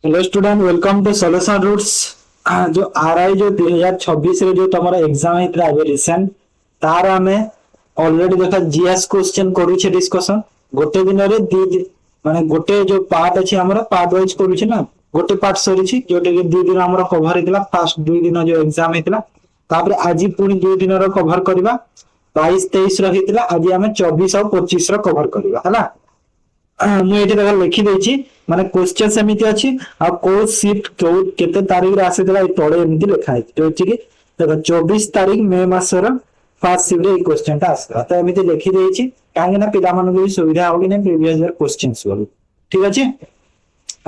Hello student, welcome to solution roots. जो RI जो 2026 रे जो तमरा एग्जाम हेतरा अबे रिसेंट तार हमें ऑलरेडी देखा जीएस क्वेश्चन करू छे डिस्कशन। गोटे दिन रे माने गोटे जो पार्ट अछि हमरा पार्ट वाइज करू छे ना। गोटे पार्ट सरी छी जोटे के 2 दिन हमरा कवर हेतला। फर्स्ट 2 दिन जो एग्जाम हेतला तापर आजि पुनी 2 दिन रो कवर करबा। 22 23 रो हेतला, आजि हमें 24 और 25 रो कवर करबा हला। ମୁଁ ଏଠି ଦେଖ ଲେଖି ଦେଇଛି ମାନେ क्वेश्चन ସେମିତି ଅଛି ଆଉ କୋଉ ସିଫ୍ଟ କୋଉ କେତେ ତାରିଖରେ ଆସିଥିଲା ଏଇ ତଳେ ଏମିତି ଲେଖା ହେଇଛି ଯୋଉଠି କି ଦେଖ 24 ତାରିଖ ମେ ମାସର ଫାର୍ଷ୍ଟ ସିଫ୍ଟ ଏଇ क्वेश्चन ଟା ଆସିଥିଲା ତ ଏମିତି ଲେଖି ଦେଇଛି କାହିଁକି ନା ପିଲାମାନଙ୍କୁ ବି ସୁବିଧା ହବ କି ନାହିଁ ପ୍ରିଭିୟସ ଇୟର क्वेश्चंस ବୋଲି। ଠିକ ଅଛି,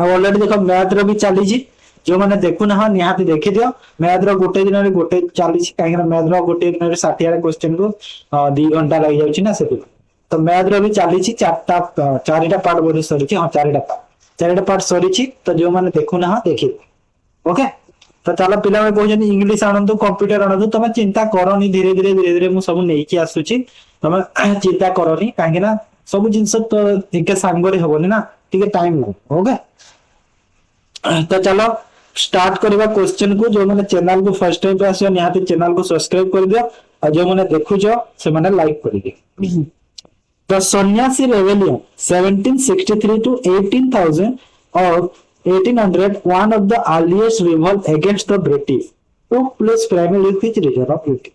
ଆଉ ଅଲରେଡି ଦେଖ ମ୍ୟାଥ ର ବି ଚାଲିଛି। ଯୋଉମାନେ ଦେଖୁନାହ ନିହାତି ଦେଖିଦିଅ। ମ୍ୟାଥ ର ଗୋଟେ ଦିନରେ ଗୋଟେ ଚାଲିଛି କାହିଁକି ନା ମ୍ୟାଥ ର ଗୋଟେ ଦିନରେ 60 ଟା क्वेश्चन କୁ 2 ଘंटा ଲାଗି ଯାଉଛି ନା ସେଥିପାଇଁ। तो मैथ रो भी चली चारिटा पार्ट बोली सरी हाँ चारिटा पार्ट सरी तो जो मैंने देखु ना देखी ओके। तो चलो पिला कहते इंग्लीश आणतु कंप्यूटर आणतु तुम चिंता करनी धीरे धीरे धीरे धीरे मुझे सब नहीं आसूची तुम चिंता करनी कहीं सब जिन तो टे सांगरे हेनी ना टे टाइम ओके। तो चलो स्टार्ट करवा क्वेश्चन को। जो मैंने चैनल को फर्स्ट टाइम पे आसो निहाती चैनल को सब्सक्राइब कर दियो और जो मैंने देखुच से मैंने लाइक कर दियो। The Sannyasi Rebellion 1763 to 18,000 or 1800, one of the earliest revolt against the British, took place primarily which region of India?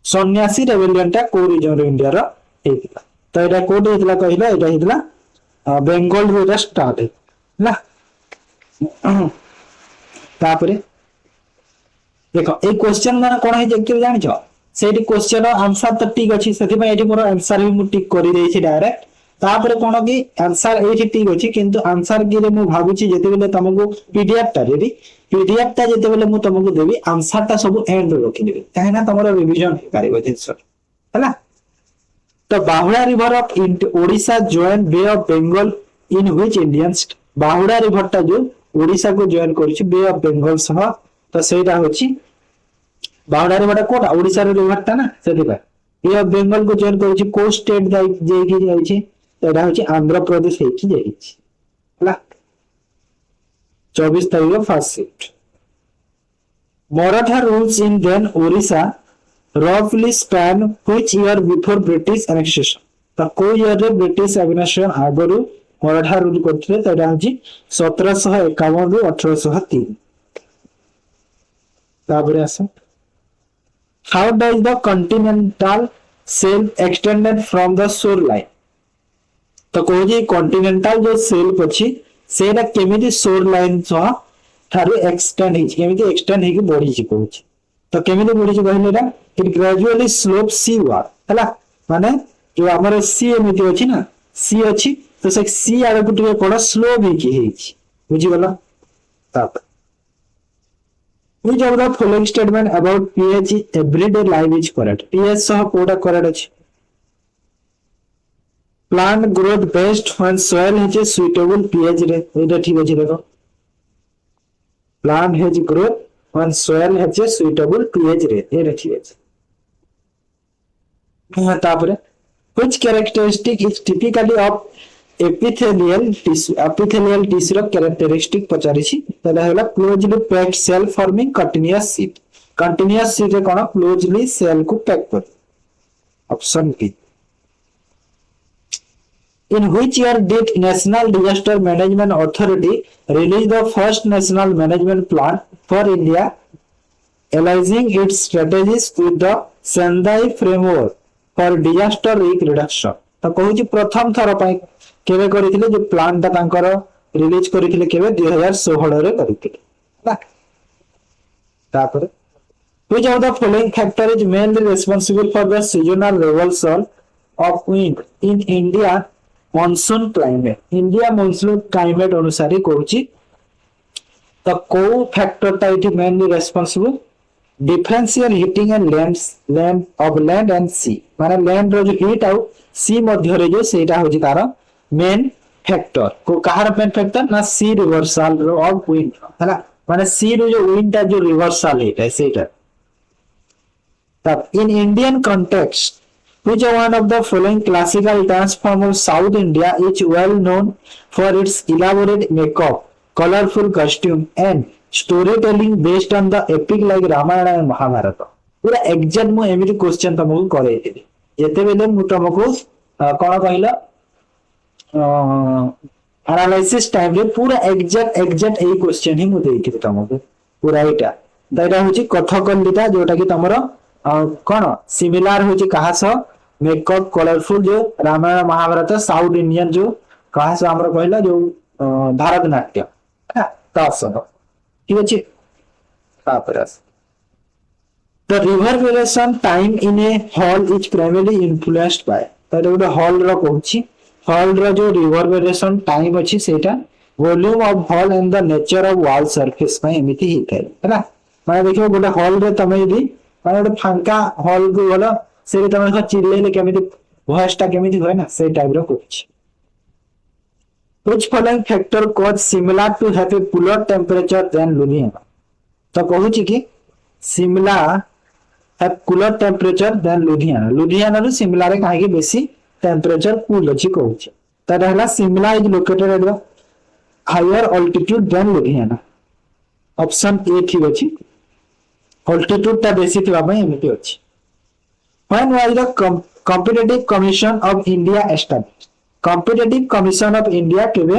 सन्यासी रेबेलियन टा को रीजन रे इंडिया रो हेतिला। तो एटा कोड हेतिला कहिला एटा हेतिला बेंगल रो एटा स्टार्ट हेला। तापरे देखो ए क्वेश्चन माने कोन हे जे जानि छ सेठी क्वेश्चन आंसर तो ठीक अछि सेठी में एठी मोर आंसर भी मु टिक करि देछि डायरेक्ट। तापरे कोन कि आंसर एठी ठीक अछि किंतु आंसर की रे मु भाबुछि जेते बेले तुमको पीडीएफ ता जेते बेले मु तुमको देबी आंसर ता सब एंड रो रखि देबी काहेना तमरो रिवीजन हे पारिबो जिंस हैला। तो Bahuda river of Odisha join Bay of Bengal in which Indian Bahuda river ता जो ओडिशा को जॉइन करिछि बे ऑफ बंगाल सह। तो सेटा होछि बाहुड़ा रिवर कोटा ओडिशा रो रिवर ता ना सेति बे ऑफ बंगाल को जॉइन करिछि को स्टेट जेकी जाइछि एटा होछि आंध्र प्रदेश हेकी जाइछि हैला। 24 तारिख first shift. Maratha rules in then Odisha roughly span which year before British annexation? तो कोई ईयर रे ब्रिटिश एग्नेशन आगरु मराठा रूल करथिले तडा होछि 1751 रु 1803। ताबरे आसा How does the continental shelf extended from the shoreline? तो कोजी कॉन्टिनेंटल जो शेल्फ अछि सेटा केमिति शोर लाइन सह थारु एक्सटेंड हिच केमिति एक्सटेंड हेकी बढ़ी छि कोछि। तो केमिति बढ़ी छि कहलेटा इट ग्रेजुअली स्लोप सीवार्ड हैला। माने जो हमर सी एमिति अछि ना सी अछि तो से सी आगे टिके कोन स्लो भी की हेछि बुझि गलो। तब which of the following statement about pH everyday life is correct? pH सह कोडा करेक्ट अछि। Plant growth best when soil has a suitable pH रे एटा ठीक अछि देखो। Plant has growth when soil has a suitable pH रे एटा ठीक अछि। हां तापरे which characteristic is typically of epithelial tissue row characteristic पचारि छि तला होला closely packed cell forming continuous sheet रे कोन closely cell को पैक कर। Option B. In which year did National Disaster Management Authority release the first national management plan for India, aligning its strategies with the Sendai framework for disaster risk reduction? तो कहूची प्रथम थर पई केबे करिथिले जे plan ता तांकर release करिथिले केबे 2016 रे करिथिले ना। तापर which of the following factor is mainly responsible for the seasonal reversal of wind in India monsoon climate? India monsoon climate अनुसार कहूची तो को फैक्टर ता इठी mainly responsible differential heating and land and sea माने लैंड रो जो heat आउ सी मध्य रे जो सेटा होची तार मेन फैक्टर को कहार मेन फैक्टर ना सी रिवर्सल रो ऑफ विंड हैला। माने सी रो जो विंड ता जो रिवर्सल हेटा सेटा। तब in Indian context which one of the following classical dance form of South India is well known for its elaborate makeup colorful costume and storytelling based on the epic like Ramayana and Mahabharata. पूरा exact मु एमिति question तुमको करेइथिली जेते बेले मु तुमको कोन कहला analysis time रे पूरा एग्जैक्ट एई क्वेश्चन ही मु देइथिली तुमको पूरा एटा दैटा होची कथकलिटा जोटा कि तमरो कोन सिमिलर होची कहा स मेकअप कलरफुल जो रामायण महाभारत साउथ इंडियन जो कहा स हमरो कहला जो भारतनाट्यम ता सब ठीक अछि तापर the reverberation time in a hall is primarily influenced by तो गोटे हॉल रो कहूची हॉल रो जो रिवर्बरेशन टाइम अछि सेटा volume of hall and the nature of wall surface में एमिति हितै हैना माने देखो गोटे हॉल रे तमे यदि माने गोटे फांका हॉल को गलो से तमे चिल्लेले केमिति वॉइस टा केमिति होय ना से टाइप रो कहूची which following factor cause similar to have a cooler temperature than Ludhiana तो कहूची कि Shimla have cooler temperature than Ludhiana Ludhiana रो शिमला रे काहे कि बेसी टेम्परेचर कूल अछि कहूची त रहला Shimla is located at the higher altitude than Ludhiana option A ठीक अछि अल्टीट्यूड ता बेसी थिबा पय एमिति अछि when was the competitive commission of India established competitive commission of India केबे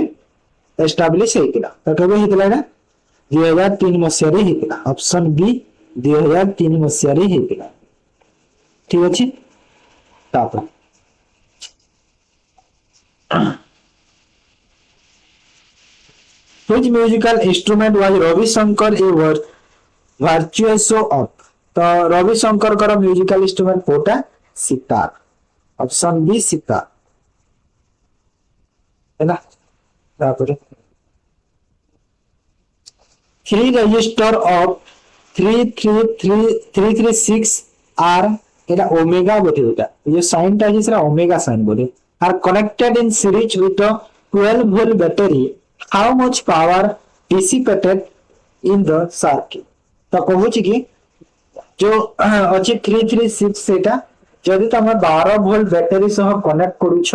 एस्टैब्लिश हेतिला त केबे हेतिला ना 2003 मसिया रे हेतिला ऑप्शन बी 2003 मसिया रे हेतिला ठीक अछि तापर which musical instrument was Ravi Shankar a virtuoso of तो रवि शंकर कर म्यूजिकल इंस्ट्रूमेंट कोटा सितार ऑप्शन बी सितार है ना तापर 3 रजिस्टर ऑफ 33336 आर एटा ओमेगा बोले एटा ये साइन टा जिसरा ओमेगा साइन बोले are connected in series with a 12 volt battery how much power dissipated in the circuit तो कहू छी कि जो अछि 336 सेटा जदि तमे 12 वोल्ट बैटरी सह कनेक्ट करूछ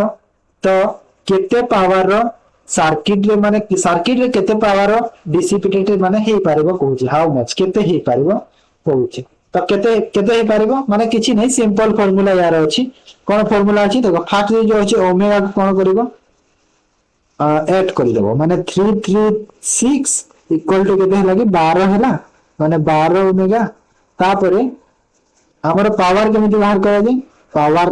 तो केते पावर रो सर्किट रे माने सर्किट रे केते पावर डिसिपेटेड माने हे पारिबो कहूची हाउ मच केते हे पारिबो कहूची तो केते केते हे पारिबो माने किछि नै सिंपल फार्मूला यार अछि कोन फार्मूला अछि देखो फास्ट जो अछि ओमेगा कोन करिवो ऐड करि देबो माने 336 इक्वल टू केते हला कि 12 हला माने 12 ओमेगा तापरे हमर पावर केमिति बाहर करा जे पावर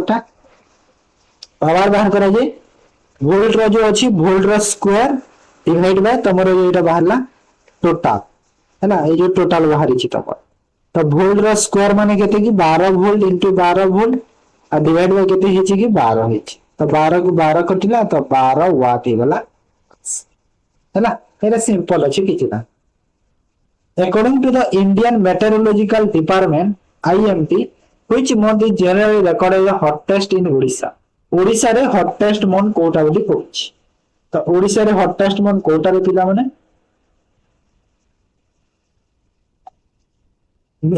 बाहर करा जे वोल्ट रो जो अछि वोल्ट रो स्क्वायर डिवाइड बाय तमरो एटा बाहरला टोटल है ना ए जो टोटल बाहरी छी तमर तो वोल्ट रो स्क्वायर माने केते कि 12 वोल्ट इनटू 12 वोल्ट आ डिवाइड बाय केते हिची कि 12 हिची तो 12 को 12 कटिला तो 12 वाट हेगला है ना एटा सिंपल अछि किछि ना according to the Indian Meteorological Department IMD which month is generally recorded as the hottest in Odisha Odisha रे hottest month कोटा बोली कहूची तो ओडिसा रे hottest month कोटा रे पिला माने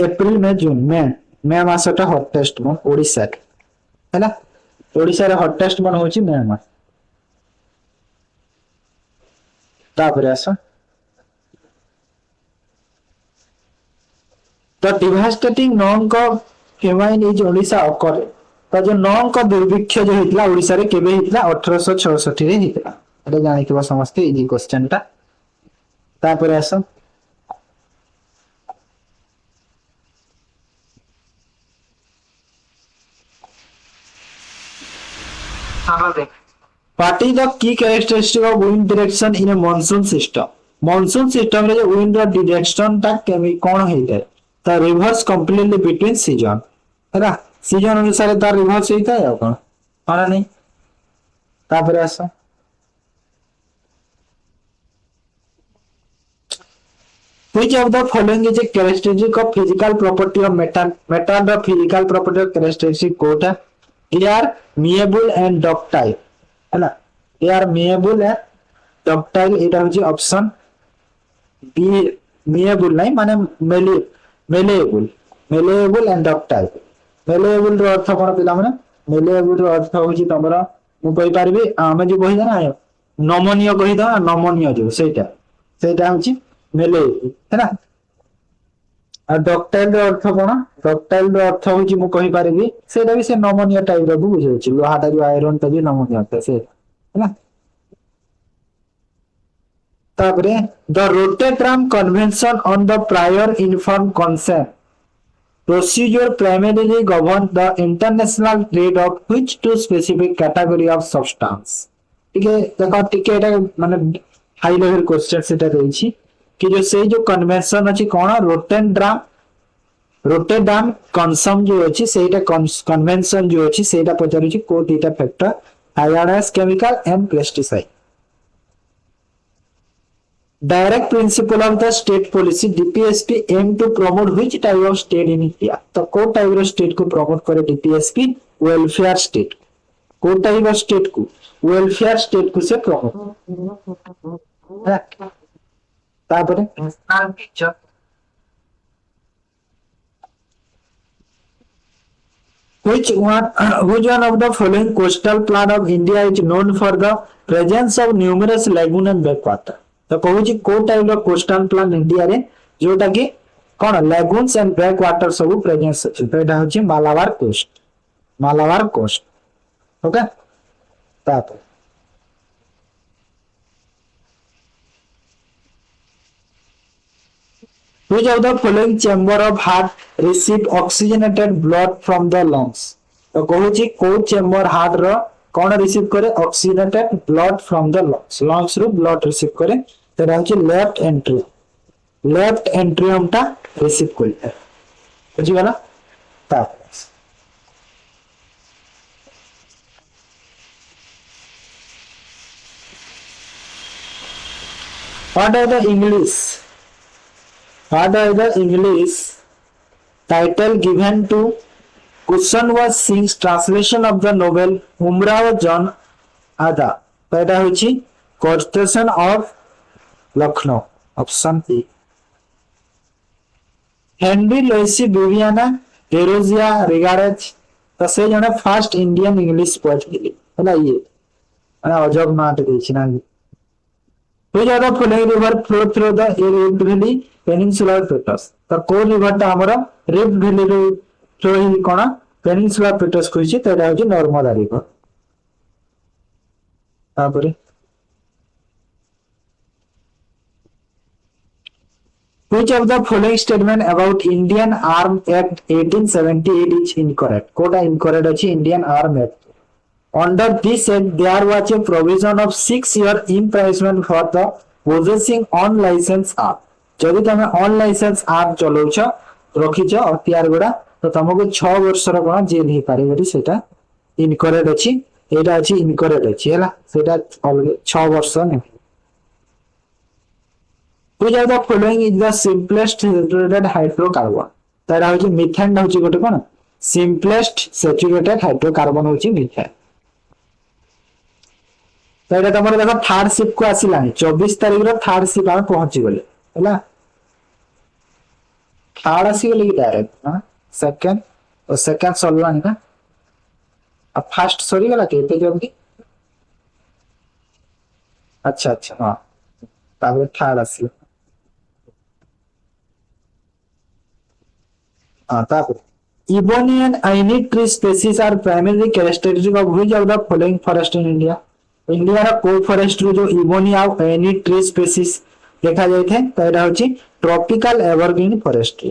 अप्रैल में जून मे मासटा hottest month ओडिसा रे हैला ओडिसा रे hottest month होची मे मास तापरे आसा The devastating non of famine is Odisha occurred. तो जो non का दुर्भिक्ष जो हितला ओडिसा रे केबे हितला 1866 रे हितला एटा जानि के समझते इजी क्वेश्चन ता तापर आसो हां देख What is the key characteristic of wind direction in a monsoon system? Monsoon system रे जो wind रो direction ता केमी कोन हेइते ता रिवर्स कंप्लीटली बिटवीन सीजन है ना सीजन अनुसार तार रिवर्स होता है कोन हां नहीं तापर आसो which of the following is a characteristic of physical property of metal the physical property of characteristic Kota they are malleable and ductile है ना they are malleable and ductile एटा होची ऑप्शन बी malleable नहीं माने malleable and ductile malleable रो अर्थ कोन पिला माने malleable रो अर्थ होची तमरा मु कहि पारबी आमे जे कहि ना नमनीय कहि दा नमनीय जो सेटा सेटा होची मेले है ना। आ डक्टाइल रो अर्थ कोन डक्टाइल रो अर्थ होची मु कहि पारिबी सेटा भी से नमनीय टाइप रो बुझै लोहाटा जो आयरन टा भी नमनीय होता से है ना। तापरे the Rotterdam convention on the prior inform consent procedure primarily govern the international trade of which to specific category of substance। ठीक है देखो टिके एटा माने हाई लेवल क्वेश्चन सेटा रही कि जो से जो कन्वेंशन अछि कोन रोटेट्राम कंसम जो अछि सेटा कन्वेंशन जो अछि सेटा पचारु छी को दीटा factor hazardous chemical and pesticide। Direct principle of the state policy DPSP aim to promote which type of state in India। तो को टाइप ऑफ स्टेट को प्रमोट करे DPSP वेलफेयर स्टेट को टाइप ऑफ स्टेट को welfare state को से promote तापरे which one of the following coastal plain of India is known for the presence of numerous lagoon and backwater। तो कहू छी को type of coastal plan India रे जोटा कि कोन लैगून्स एंड बैक वाटर सब प्रेजेंस अछि। तो एटा होची मालाबार कोस्ट ओके। ताप which of the following chamber of heart receive oxygenated blood from the lungs। तो कहू छी को चेंबर हार्ट रो कोन रिसीव करे oxygenated blood from the lungs रो ब्लड रिसीव करे तेरा होची लेफ्ट एंट्रियम टा रिसीव करले बुझी गला। ता what are the English title given to Kushanwar Singh's translation of the novel Umrao Jan Ada। पैदा होची constitution of Lucknow option A. Henry Louis Vivian Derozio regarded तो से जने फर्स्ट इंडियन इंग्लिश पोएट थिले हला ये माने अजब नाट देछि ना। तो ज्यादा following river flow through the rift valley peninsular plates. तो को रिवर ता हमर रिफ्ट वैली रो फ्लो ही कोना पेनिनसुलर प्लेटस कहिछि तो एटा होछि नर्मदा रिवर। तापरे which of the following statement about Indian Arms Act 1878 is incorrect। कोटा incorrect अछि Indian Arms Act। Under this act there was a provision of 6-year imprisonment for the possessing unlicensed arms। जदि तमे unlicensed arm चलोछ रखिछ हथियार गुडा तो तुमको 6 वर्ष रो कोन jail ही पारे सेटा इनकरेक्ट अछि एटा अछि इनकरेक्ट अछि हला सेटा 6 वर्ष नै। which of the following is the simplest saturated hydrocarbon। तारा होची मिथेन होची गोटे कोन simplest saturated hydrocarbon होची मिथेन। तारा तमरे देखो थर्ड शिप को आसिलानी 24 तारिख रो थर्ड शिप आ पहुंची गले हला थर्ड आसी गले डायरेक्ट हां सेकंड और सेकंड सॉल्वानी ना अब फर्स्ट सॉरी गला केते जल्दी अच्छा हां ताबे थर्ड आसी Ebony and Aini tree species are primarily characteristic of which of the following forest in India। India रा को फॉरेस्ट रो जो इबोनी आ एनी ट्री स्पीसीज देखा जाय थे तो एटा होची ट्रॉपिकल एवरग्रीन फॉरेस्ट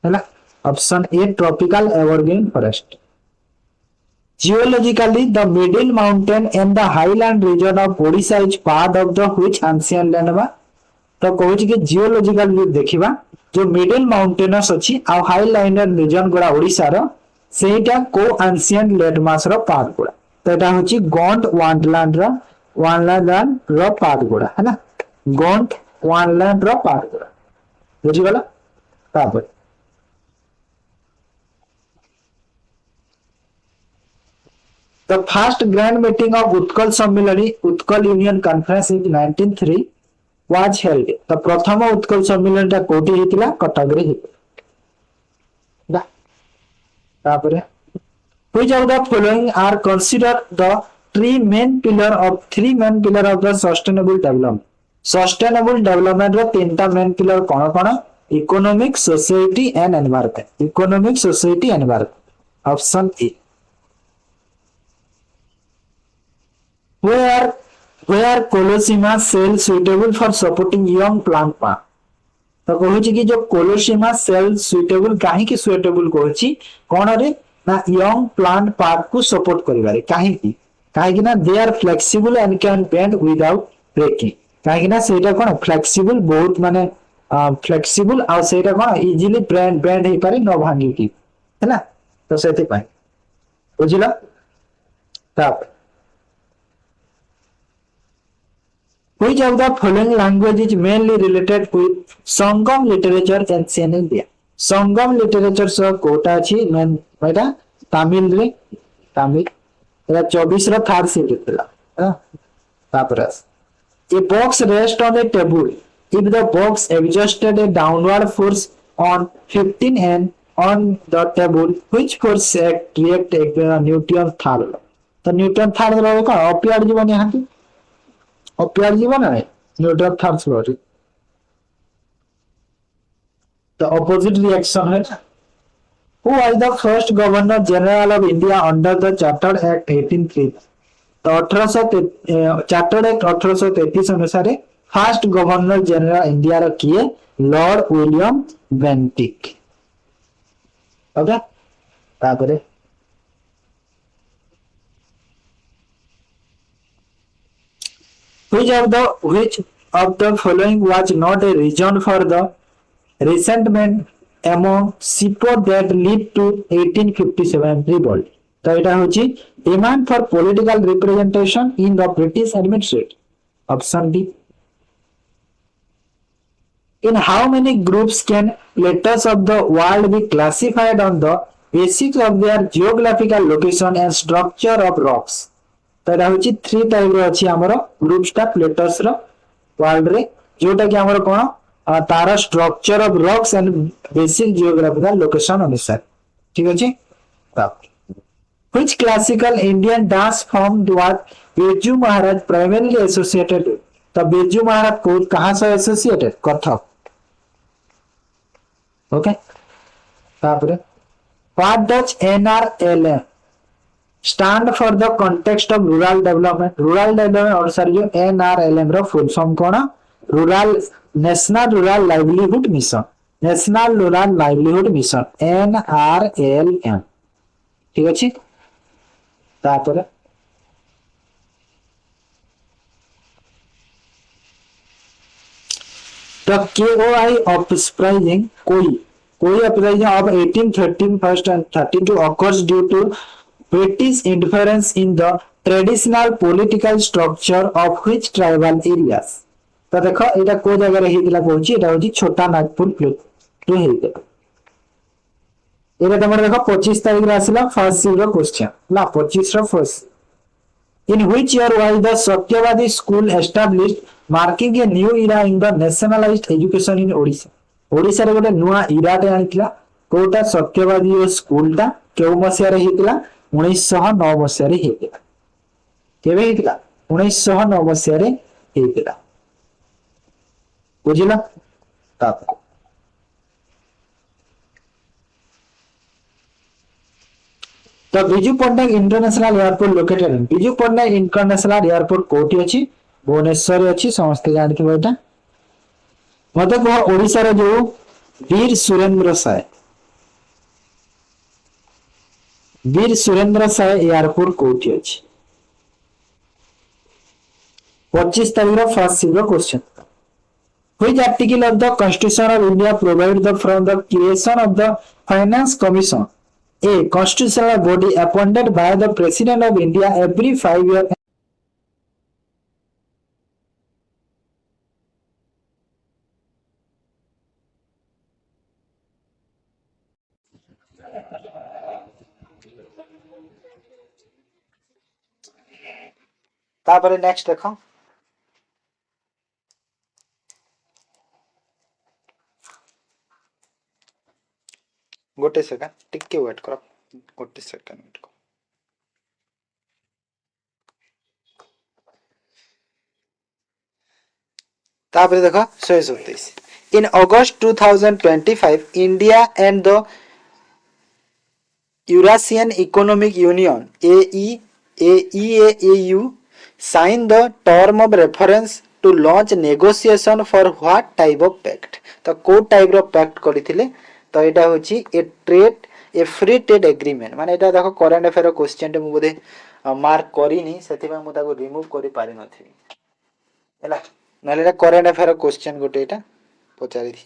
हैला option A tropical evergreen forest. Geologically the middle mountain and the highland region of Odisha is part of the which ancient land बा। तो कहूची कि जियोलॉजिकल व्यू देखिबा जो मिडिल माउंटेनस अछि आ हाईलैंड रीजन गुडा ओडिशा रो सेटा को एंशिएंट लैंडमास रो part गुडा तो एटा होची गोंड वांडलैंड रो पार्ट गुडा है ना गोंड वांडलैंड रो पार्ट गुडा बुझी गला। तापर the first grand meeting of Utkal Sammelan Utkal union conference in 1903 was held। तो प्रथम उत्कल सम्मेलन ता कोठी हितला कटक रे हितला। तापरे which of the following are considered the three main pillar of the sustainable development। Sustainable development रो तीनटा मेन पिलर कोन कोन economic society and environment economic society environment option A where where colosima cell suitable for supporting young plant pa तो कहूँ कि जो कोलोसीमा cell suitable कहीं की सुइटेबल कहूँ कौन रे ना यंग प्लांट पार्ट को सपोर्ट करिवारे कहीं ना they are flexible and can bend without breaking कहीं ना सेटा कोन फ्लेक्सिबल बहुत माने फ्लेक्सिबल आ सेटा कोन इजीली बेंड बेंड हे पारे न भांगी की है ना तो सेति पाए बुझिला तब which of the following language is mainly related with Sangam literature and ancient India? Sangam literature सह कोटा अछि मेन एटा तमिल रे तमिल एटा 24 रो थर्ड सीट थिला तापर a box rests on a table if the box exerted a downward force on 15 and on the table which force act react Newton third तो Newton third रो का अपीयर जीवन यहाँ की अपीयर जीवन है न्यूटन थर्ड रो the opposite reaction है who was the first governor general of India under the Chartered Act 1833 तो 1800 चार्टर्ड एक्ट 1833 अनुसार फर्स्ट गवर्नर जनरल इंडिया रो किए लॉर्ड विलियम बेंटिक ओके तापरे which of the following was not a reason for the resentment among sepoys that led to 1857 revolt तो এটা হচ্ছে demand for political representation in the British administration option D in how many groups can plateaus of the world be classified on the basis of their geographical location and structure of rocks तो এটা হচ্ছে 3 type র আছে हमरो গ্রুপসটা plates র world রে जोटा कि हमरो कोन तार structure of rocks and basic geographical location अनुसार ठीक अछि तब which classical Indian dance form was Birju Maharaj primarily associated with तो बिरजू महाराज को कहां से एसोसिएटेड कथक ओके तापर what does NRLM stand for the context of rural development अनुसार जो NRLM रो फुल फॉर्म कोन rural national rural livelihood mission NRLM ठीक अछि तापर the KOI uprising कोई uprising of 1813 first and 32 occurs due to British interference in the traditional political structure of which tribal areas तो देखो एटा को जगह रे हितला कहूची एटा होची छोटा नागपुर प्लेटू हेते एटा तमर देखो 25 तारिख रे आसिला फर्स्ट सीरो क्वेश्चन ला 25 रो first in which year was the Satyavadi school established marking a new era in the nationalized education in Odisha Odisha रे गोटे नुआ इरा टे आनितला कोटा सत्यवादी स्कूल टा केउ मसिया रे हितला 1909 मसिया रे हितला केबे हितला 1909 मसिया रे हितला बुझिला ताप तो Biju Patnaik international airport located Biju Patnaik international airport कोठी अछि भुवनेश्वर अछि समस्त जानथि बेटा मते कह ओडिसा रे जो वीर सुरेंद्र साय एयरपोर्ट कोठी अछि 25 तारिख रो फर्स्ट सीरो question which article of the constitution of India provide the from the creation of the finance commission a constitutional body appointed by the president of India every 5 years तापर नेक्स्ट देखो गोटे second टिके wait करो गोटे second wait करो तापर देखो 127 इन अगस्त 2025 India and the Eurasian economic union AEAU sign the term of reference to launch negotiation for what type of pact तो को टाइप रो पैक्ट करथिले तो एटा होची ए ट्रेड ए फ्री ट्रेड एग्रीमेंट माने एटा देखो करंट अफेयर क्वेश्चन मु बोधे मार्क करिनी सेति में मु ताको रिमूव करि पारि नथि हैला नले एटा करंट अफेयर क्वेश्चन गोटे एटा पचारि थी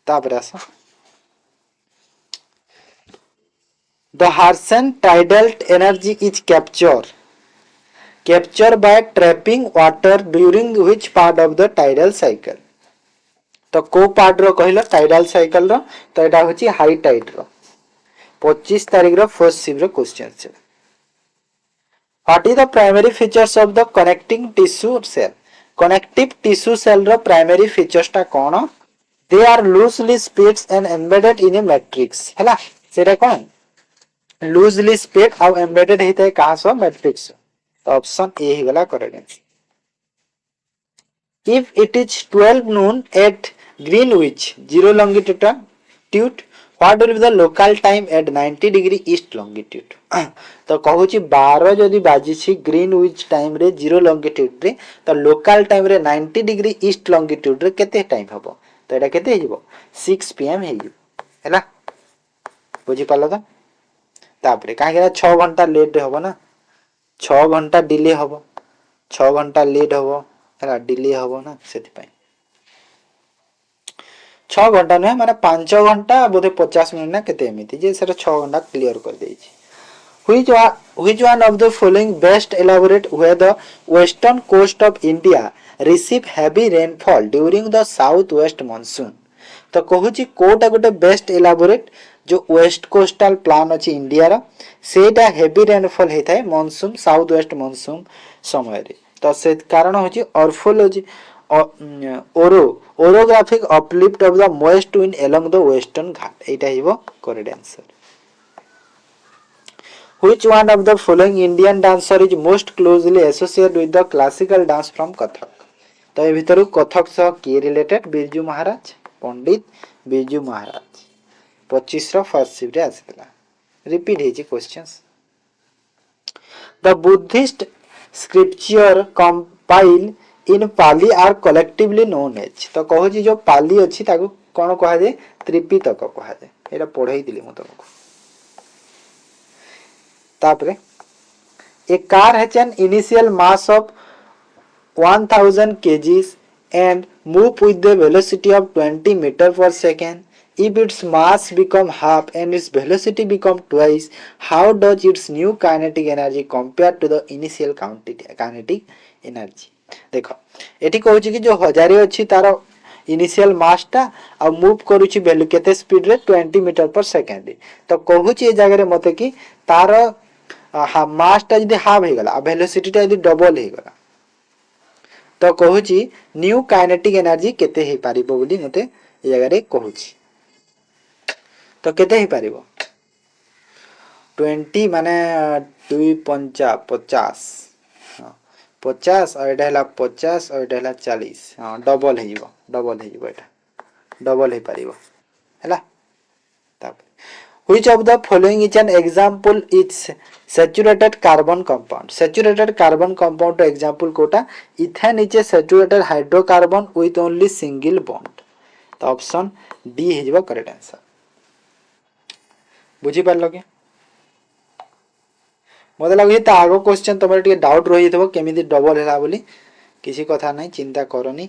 तापर आसा the Harsan tidal energy is captured by trapping water during which part of the tidal cycle तो को पार्ट रो कहलो टाइडल साइकिल रो तो एटा होची हाई टाइड रो 25 तारिख रो फर्स्ट शिफ्ट रो क्वेश्चन छे what is the primary features of the connecting tissue cell connective tissue cell रो प्राइमरी फीचर्स ता कोन they are loosely spaced and embedded in a matrix हैला सेटा कोन लूजली स्पेस्ड और एम्बेडेड हेते कहा सो मैट्रिक्स तो ऑप्शन ए ही गला correct if it is 12 noon at Greenwich 0 longitude what will be the local time at 90 degree east longitude तो कहूची 12 जदी बाजी छी ग्रीनविच टाइम रे 0 longitude रे तो लोकल टाइम रे 90 डिग्री ईस्ट longitude रे केते टाइम हबो तो एटा केते हिबो 6 pm हेई हैला बुझी पालो तो तापरे काहे 6 घंटा लेट हबो ना 6 घंटा डिले हबो 6 घंटा लेट हबो हैला डिले हबो ना सेति पई 6 घंटा नै माने 5 घंटा बोधे 50 मिनिट ना केते एमिति जे सेटा 6 घंटा क्लियर कर देई छी which one of the following best elaborate where the western coast of India receive heavy rainfall during the southwest monsoon तो कहूची कोटा गोटे बेस्ट एलाबोरेट जो वेस्ट कोस्टल प्लान अछि इंडिया रा सेटा हेवी रेनफॉल हेथाय मानसून साउथ वेस्ट मानसून समय रे तो से कारण होची ऑर्फोलॉजी orographic uplift of the moist wind along the western Ghat एटा हिबो correct answer which one of the following Indian dancer is most closely associated with the classical dance from Kathak तो ए भितर कथक सह के रिलेटेड बिरजू महाराज पंडित बिरजू महाराज 25 रो फर्स्ट शिफ्ट रे आसीतला repeat हेची questions the Buddhist scripture compile in Pali are collectively known as तो कहू जी जो पाली अछि ताको कोन कहा जे त्रिपिटक कहा जे एटा पढाई दिली म तुमको तापरे a car has an initial mass of 1000 kgs and move with the velocity of 20 meter per second if its mass become half and its velocity become twice how does its new kinetic energy compare to the initial kinetic energy देखो एठी कहूची कि जो हजारे अछि तार initial mass ता आ move करूची value केते speed रे 20 मीटर पर सेकंड तो कहूची ए जगह रे मते कि तार मास ता जदी हाफ हे गला आ वेलोसिटी ता जदी डबल हे गला तो कहूची न्यू काइनेटिक एनर्जी केते हे पारिबो बोली मते ए जगह रे कहूची तो केते हे पारिबो 20 माने 2 5 50 50 और एटा हला 50 और एटा हला 40 हां डबल हे जिवो एटा डबल हे पारिबो हला तब which of the following is an example is saturated carbon compound to example कोटा ethane is a saturated hydrocarbon with only single bond तो ऑप्शन डी हे जिवो करेक्ट आंसर बुझी पारलो के मते लागै त आगो क्वेश्चन तमरे टिके डाउट रहि थबो केमिति डबल हैला बोली किसी कथा नै चिंता करनी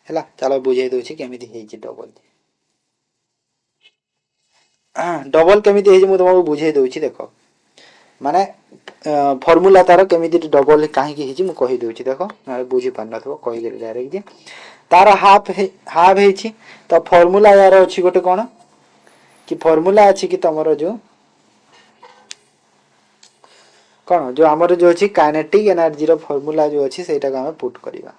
हैला चलो बुझाई दोछि केमिति हेइ छि डबल डबल केमिति हेइ छि मु तुमको बुझाई दोछि देखो माने फार्मूला तार केमिति डबल काहे कि हेइ छि मु कहि दोछि देखो ना बुझी पान नथबो कहि दे डायरेक्ट जे तार हाफ हेइ छि तो फार्मूला यार अछि गोटे कोन कि फार्मूला अछि कि तमरो जो कौन जो आमर जो अच्छी काइनेटिक एनर्जी रो फार्मूला जो अच्छी सेटा का हमें पुट करिवा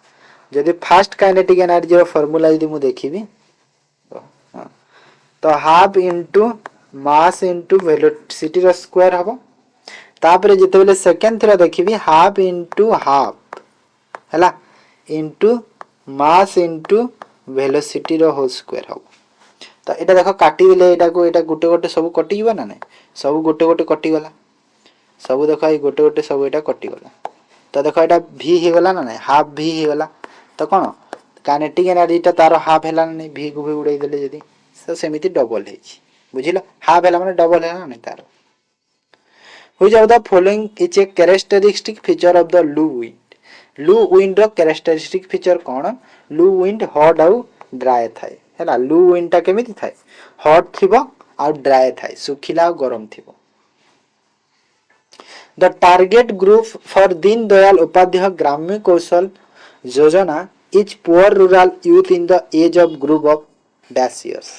जदी फास्ट काइनेटिक एनर्जी रो फार्मूला यदि मु देखिबी तो half into mass into velocity रो स्क्वायर हबो तापरे जेतेबेले सेकंड थरा देखिबी हाफ इनटू हाफ हैला इनटू मास इनटू वेलोसिटी रो होल स्क्वायर हो। तो एटा देखो काटी दिले एटा को एटा गोटे गोटे सब कटि जीवा ना नै सब गोटे गोटे कटि गला सब देखो ए गोटे गोटे सब एटा कटि गला। तो देखो एटा v हे गला ना नै हाफ v हे गला। तो कोन काइनेटिक एनर्जी ता तार हाफ हैला ना नै v को भी उड़ाई देले जदी तो सेमिति डबल हे छी बुझिलो हाफ हैला माने डबल हैला ना तार। Which of the following is a characteristic feature of the loo wind? लू विंड रो कैरेक्टरिस्टिक फीचर कौन लू विंड हॉट आउ ड्राई थाए हैला लू विंड टा केमिति थाए हॉट थिबो आउ ड्राई थाए सुखिला आउ गरम थिबो। The target group for Deen Dayal Upadhyay Grameen Kaushalya Yojana is poor rural youth in the age of group of dash years.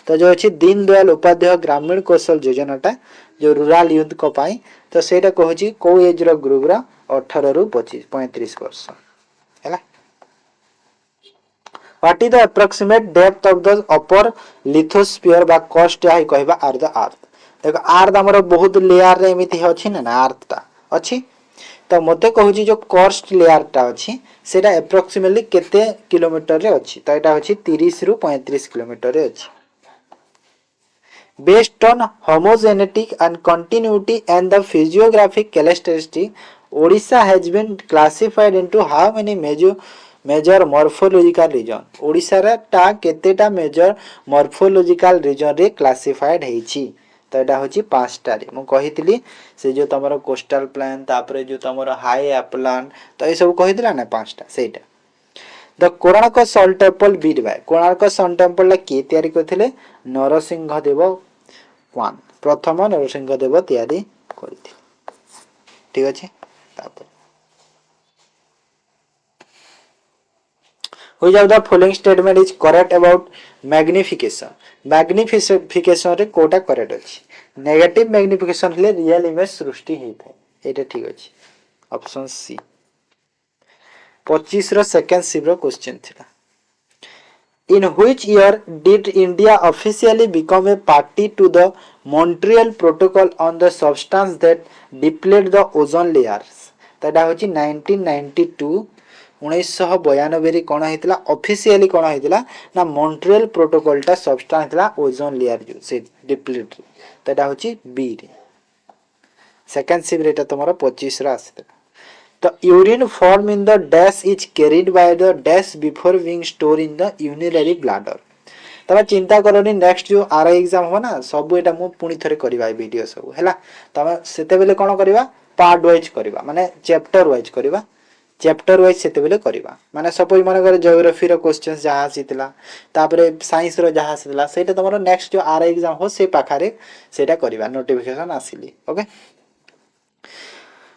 तो जो अछि दीन दयाल उपाध्याय ग्रामीण कौशल योजना टा जो रूरल यूथ को पाई तो सेटा कहूची को एज रो ग्रुप रा 18 रु 25 35 वर्ष हैला। What is the approximate depth of the upper lithosphere बा क्रस्ट या कहबा आर द अर्थ। देखो अर्थ हमर बहुत लेयर रे एमिति अछि ना अर्थ ता अछि तो मते कहूची जो क्रस्ट लेयर टा अछि सेटा अप्रोक्सीमेटली केते किलोमीटर रे अछि तो एटा अछि 30 रु 35 किलोमीटर रे अछि। Based on homogeneity and continuity and the physiographic characteristic, Odisha has been classified into how many major morphological region? Odisha रा टा केतेटा major morphological region रे classified ହେଇची तो एटा होची पांचटा रे मु कहितली से जो तमरो कोस्टल प्लेन तापरे जो तमरो हाई अपलान तो ए सब कहितला ना पांचटा सेटा। The Konark sun temple build by Konark sun temple ला के तयारी करथिले नरसिंह देव वन प्रथम नरसिंह देव तयारी करथि ठीक अछि। तापर Which of the following statement is correct about magnification? Magnification रे कोटा करेक्ट अछि नेगेटिव मैग्निफिकेशन ले रियल इमेज सृष्टि हेइ थाए एटा ठीक अछि ऑप्शन सी 25 रो सेकंड सिव रो क्वेश्चन थिला। In which year did India officially become a party to the Montreal Protocol on the substance that deplete the ozone layers? ताडा होची 1992 1992 रे कोन हेतिला officially कोन हेतिला ना Montreal protocol टा substance हेतिला ozone layer जो से deplete ताडा होची B रे second सिव रेटा तमरो 25 रा आसीला। The urine formed in the dash is carried by the dash before being stored in the urinary bladder. तबे चिंता करनी नेक्स्ट जो आर एग्जाम हो ना सब एटा मु पुनी थरे करबा वीडियो सब हैला तबे सेते बेले कोन करबा पार्ट वाइज करबा माने चैप्टर वाइज करबा चैप्टर वाइज सेते बेले करबा माने सपोज माने करे ज्योग्राफी रो क्वेश्चंस जहा आसीतला तापरे साइंस रो जहा आसीतला सेटा तमरो नेक्स्ट जो आर एग्जाम हो से पाखारे सेटा करबा नोटिफिकेशन आसीली okay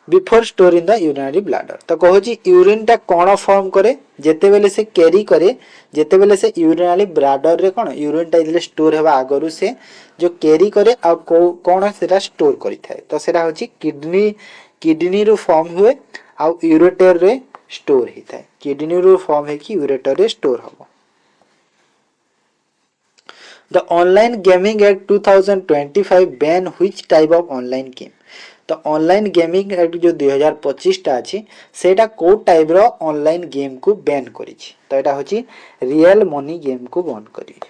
before store in the urinary bladder. तो कहूची यूरिन टा कोन फॉर्म करे जेते बेले से कैरी करे जेते बेले से यूरिनरी ब्लैडर रे कोन यूरिन टा इले स्टोर हेबा आगरु से जो कैरी करे आ कोन सेटा स्टोर करि थाए तो सेटा होची किडनी रो फॉर्म हुए आ यूरेटर रे स्टोर हि थाए किडनी रो फॉर्म है कि यूरेटर रे स्टोर हो। The online gaming act 2025 ban which type of online game. तो ऑनलाइन गेमिंग एक्ट जो 2025 टा अछि सेटा को टाइप रो ऑनलाइन गेम को बैन करि छि तो एटा होछि रियल मनी गेम को बैन करि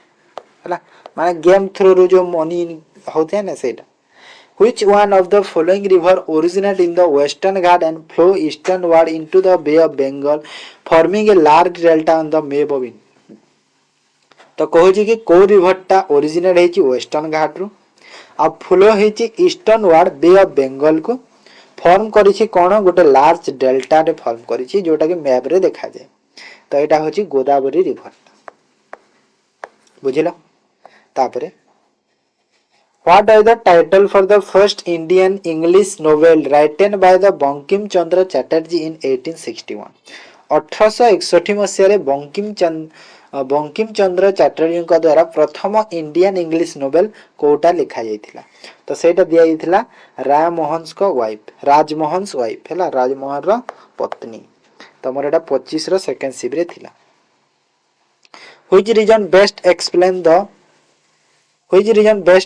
हला माने गेम थ्रू रो जो मनी होते ना सेटा। Which one of the following river originate in the western Ghat and flow easternward into the Bay of Bengal forming a large delta on the map of India? तो कहूछि कि को river टा originate हेछि western Ghat रु आ flow हेछि eastern ward bay of Bengal को form करिछि कोन गोटे लार्ज डेल्टा रे फॉर्म करिछि जोटा कि मैप रे देखा जाय तो एटा होछि गोदावरी रिवर बुझिलो। तापरे What is the title for the first Indian English novel written by the Bankim Chandra Chatterjee in 1861? 1861 मसीह रे बंकिम चंद्र चैटर्जी का द्वारा प्रथम इंडियन इंग्लिश नोवेल कोटा लिखा जाइथिला तो सेटा दिया जाइथिला राजमोहन वाइफ हैला राजमोहन रो पत्नी तो मोर एटा 25 रो सेकंड सिव रे थिला। Which region best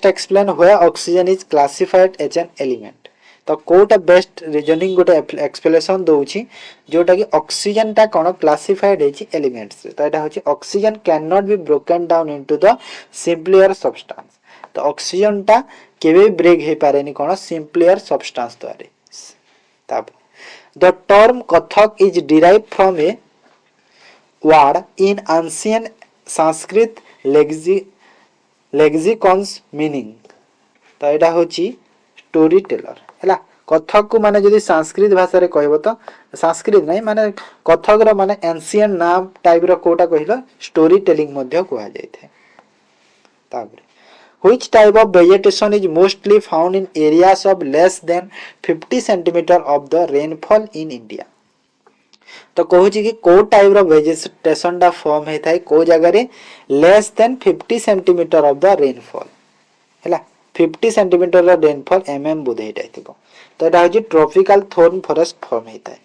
explain where oxygen is classified as an element? तो कोटा बेस्ट रीजनिंग गोटे एक्सप्लेनेशन दउछि जोटा कि ऑक्सीजन टा कोन क्लासिफाइड है एलिमेंट्स तो एटा होछि oxygen can not be broken down into the simpler substance तो ऑक्सीजन टा केबे ब्रेक हे पारेनी कोन सिंपलियर सब्सटेंस द्वारा तब the term Kathak is derived from a word in ancient Sanskrit lexicons meaning तो एटा होछि स्टोरी टेलर हैला कथक को माने जदी संस्कृत भाषा रे कहबो तो संस्कृत नहीं माने कथक रो माने एंशिएंट नाम टाइप रो कोटा कहिलो स्टोरी टेलिंग मध्ये कुआ जाय थे ताबरे which type of vegetation is mostly found in areas of less than 50 centimeter of the rainfall in India तो कहू कि को टाइप रो वेजिटेशन डा फॉर्म हे थाई को जगह रे less than 50 centimetre of the rainfall हैला 50 सेंटीमीटर रो रेनफॉल एमएम बुधे थाइबो तो एटा होची ट्रॉपिकल थॉर्न फॉरेस्ट फॉर्म हे थाई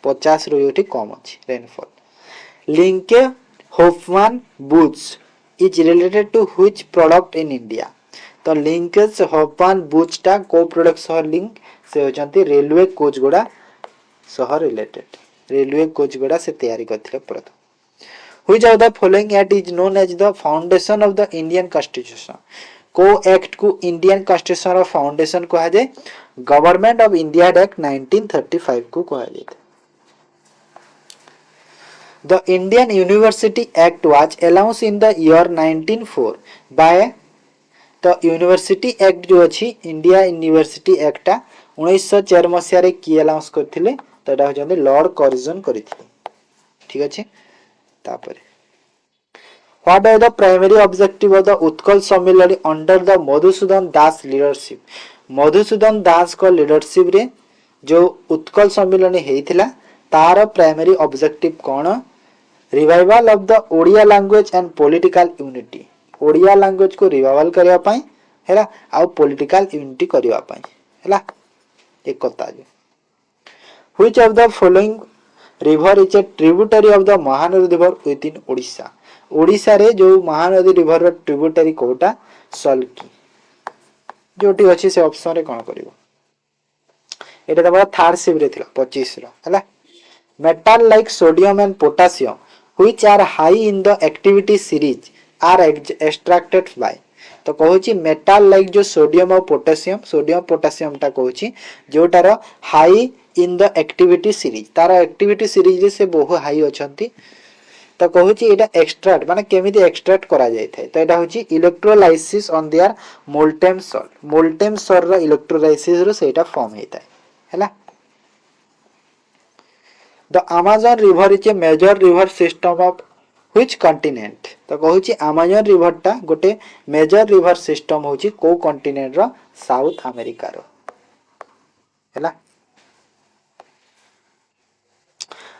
50 रो योटी कम अछि rainfall Linke Hofmann Busch is related to which product in India तो लिंकेज होफमान बुच टा को प्रोडक्ट सह लिंक से होचंती रेलवे कोच गुडा सह रिलेटेड रेलवे कोच गुडा से तैयारी करथिले प्रथम which of the following act is known as the foundation of the Indian constitution को एक्ट को इंडियन कॉन्स्टिट्यूशन रो फाउंडेशन कहा जाय गवर्नमेंट ऑफ इंडिया एक्ट 1935 को कहा जाय The Indian University Act was announced in the year 1904 by तो university act जो अछि इंडिया यूनिवर्सिटी एक्ट टा 1904 मसिया रे की अनाउंस करथिले तो एटा होजंदे लॉर्ड करिजन करिथिले ठीक अछि तापरे what are the primary objective of the Utkal Sammelan under the Madhusudan Das leadership Madhusudan Das को लीडरशिप रे जो उत्कल सम्मेलन हेइथिला तार प्राइमरी ऑब्जेक्टिव कोन revival of the Odia language and political unity Odia language को रिवाइवल करबा पई हैला आ पॉलिटिकल यूनिटी करबा पई हैला एक कथा जे which of the following river is a tributary of the Mahanadi river within Odisha Odisha रे जो महानदी रिवर रो ट्रिब्यूटरी कोटा सल्की जोटी अछि से ऑप्शन रे कोन करबो एटा तबरा थर्ड शिप रे थिला 25 रो हैला metal like sodium and potassium which are high in the activity series are extracted by तो कहूची मेटल लाइक जो सोडियम और पोटेशियम टा कहूची जोटार high in the activity series तार एक्टिविटी सीरीज से बहु हाई अछंती तो कहूची एटा एक्सट्रैक्ट माने केमिति एक्सट्रैक्ट करा जाय थाय तो एटा होची electrolysis on their molten salt रो इलेक्ट्रोलाइसिस रो सेटा फॉर्म हेताय हैला The Amazon River is a major river system of which continent? तो कहूची Amazon River टा गोटे major river system होची को continent रो साउथ अमेरिका रो हैला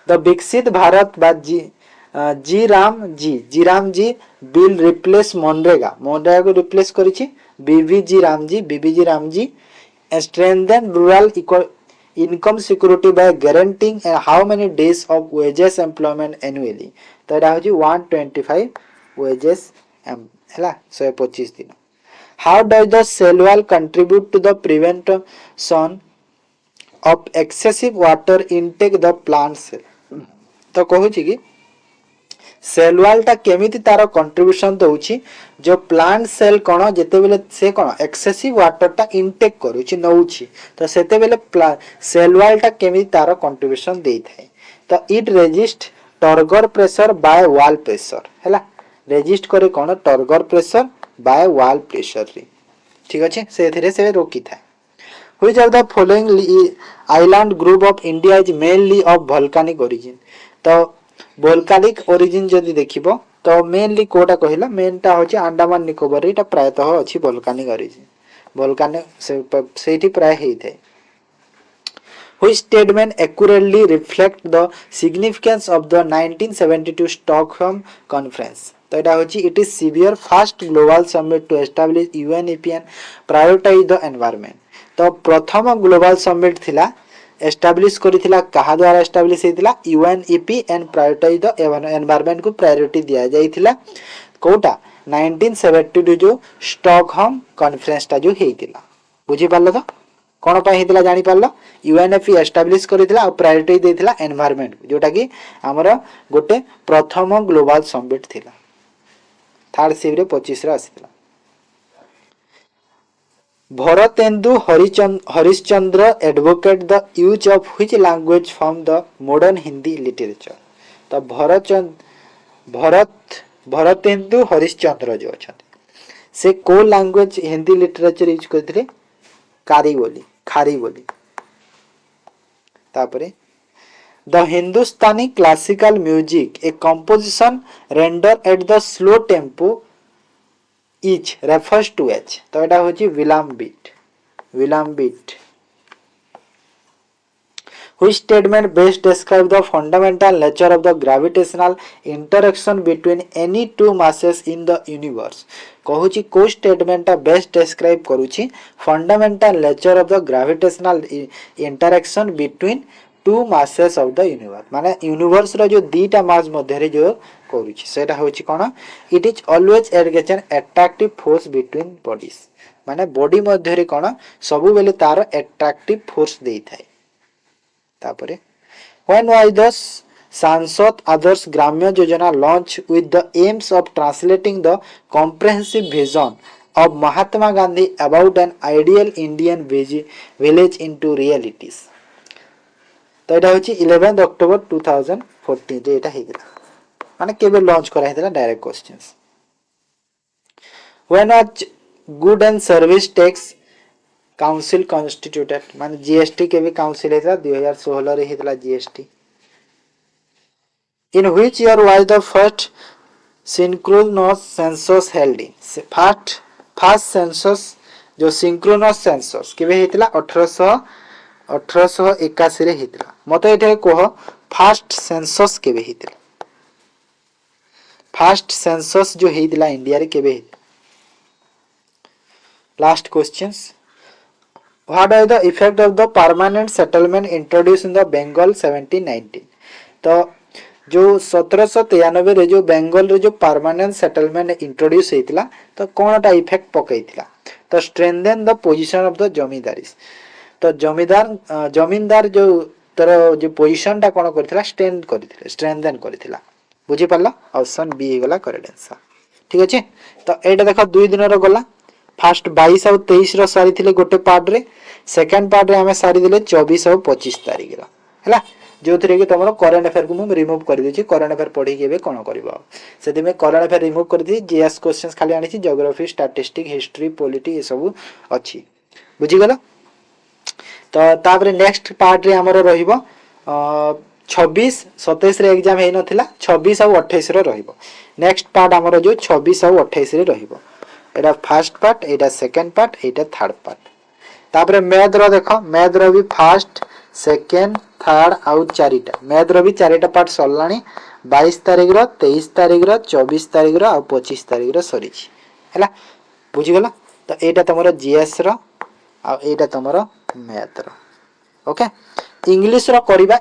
The विकसित भारत बा जी राम जी will replace मनरेगा को replace करिछि BBG Ram ji strengthen rural income security by guaranteeing how many days of wages employment annually तो एटा होची 125 wages हैला 125 दिन how does the cell wall contribute to the prevention of excessive water intake the plant cell तो कहूची कि cell wall टा केमिति तार कंट्रीब्यूशन दउची जो प्लांट सेल कोन जेते बेले से कोन एक्सेसिव वाटर टा इनटेक करूची नउची तो सेते बेले सेल वाल टा केमिति तार कंट्रीब्यूशन देई थाए तो it resist turgor pressure by wall pressure हैला रेजिस्ट करे कोन turgor pressure by wall pressure रे ठीक अछि से धीरे से रोकी थाए which of the following island group of India is mainly of volcanic origin तो वोल्केनिक ओरिजिन जदी देखिबो तो मेनली कोटा कहिला मेनटा होची अंडमान निकोबार एटा प्रायतः अछि वोल्केनिक ओरिजिन वोल्केनिक सेठी प्राय हेइ थाए which statement accurately reflect the significance of the 1972 Stockholm conference तो एटा होची it is severe first global summit to establish UNEP and prioritize the environment तो प्रथम ग्लोबल समिट थिला एस्टैब्लिश करिथिला कहा द्वारा एस्टैब्लिश हेतिला UNEP and prioritise the environment को प्रायोरिटी दिया जाइथिला कोटा 1972 जो स्टॉकहोम कॉन्फ्रेंस ता जो हेतिला बुझी पारलो तो कौन पाई हेतिला जानि पारलो यूएनएफपी एस्टाब्लिश करितला और प्रायोरिटी देथिला एनवायरनमेंट जोटा कि हमर गोटे प्रथम ग्लोबल समिट थिला थर्ड शिव रे 25 रे आसीथिला Bharatendu Harishchandra advocate the use of which language from the modern Hindi literature तो भरतेन्दु हरिश्चंद्र जो अच्छा से को लैंग्वेज हिंदी लिटरेचर यूज करथिले खारी बोली तापरे the Hindustani classical music a composition render at the slow tempo each refers to H तो एटा होची विलाम beat which statement best describe the fundamental nature of the gravitational interaction between any two masses in the universe कहूची को statement best describe करूची fundamental nature of the gravitational interaction between two masses of the universe माने universe रो जो दीटा mass मध्य रे जो करूची सेटा होची कोन it is always at an attractive force between bodies माने बॉडी मध्य रे कोन सबु बेले तार अट्रैक्टिव फोर्स देई थाए तापरे when was the सांसद आदर्श ग्राम्य योजना launch with the aims of translating the comprehensive vision of Mahatma Gandhi about an ideal Indian village into realities तो एटा होची 11 अक्टोबर 2014 रे एटा हेगिला माने केबे लॉन्च करा हेतला direct questions when was good and service tax council constituted माने GST के भी काउंसिल हेतला 2016 रे हेतला GST in which year was the first synchronous census held in first census जो सिंक्रोनस सेंसस केबे हेतला 1881 रे हेतला मते एठे कोह फर्स्ट सेंसस केबे हेतला फर्स्ट सेंसस जो हेतला इंडिया रे केबे हेतला last questions What are the effect of the permanent settlement introduced in the Bengal 1719 तो जो 1793 रे जो बेंगल रे जो परमानेंट सेटलमेंट इंट्रोड्यूस हेतिला तो कोनटा इफेक्ट पकैतिला तो strengthen the position of the zamindaris तो जमींदार जो तर जो पोजीशन टा कोन करथिला स्ट्रेंथन करथिला बुझि पल्ला ऑप्शन बी हे गला करेक्ट आंसर ठीक अछि तो एटा देखो 2 दिन रो गला फर्स्ट 22 और 23 रो सारी थिले गोटे पार्ट रे सेकंड पार्ट रे हमें सारी दिले 24 और 25 तारिख रो हैला जो थरे कि तमरो करंट अफेयर को हम रिमूव कर देछि करंट अफेयर पढी केबे कोन करबो सेति में करंट अफेयर रिमूव कर दी जीएस क्वेश्चंस खाली आनी छि ज्योग्राफी स्टैटिस्टिक्स हिस्ट्री पॉलिटी ये सब अछि बुझि गेलो तो तापरे नेक्स्ट पार्ट रे हमरो रहिबो 26 27 रे एग्जाम हे नथिला 26 और 28 रे रहिबो नेक्स्ट पार्ट हमरो जो 26 और 28 रे रहिबो एटा फर्स्ट पार्ट एटा सेकंड पार्ट एटा थर्ड पार्ट तापरे मैथ रो देखो मैथ रो भी फर्स्ट सेकंड थर्ड आउ चारिटा मैथ रो भी चारिटा पार्ट सरलानी 22 तारिख रो 23 तारिख रो 24 तारिख रो आ 25 तारिख रो सरी छी हैला बुझि गेला तो एटा तमरो जीएस रो आ एटा तमरो मैथ रो ओके इंग्लिश रो करबा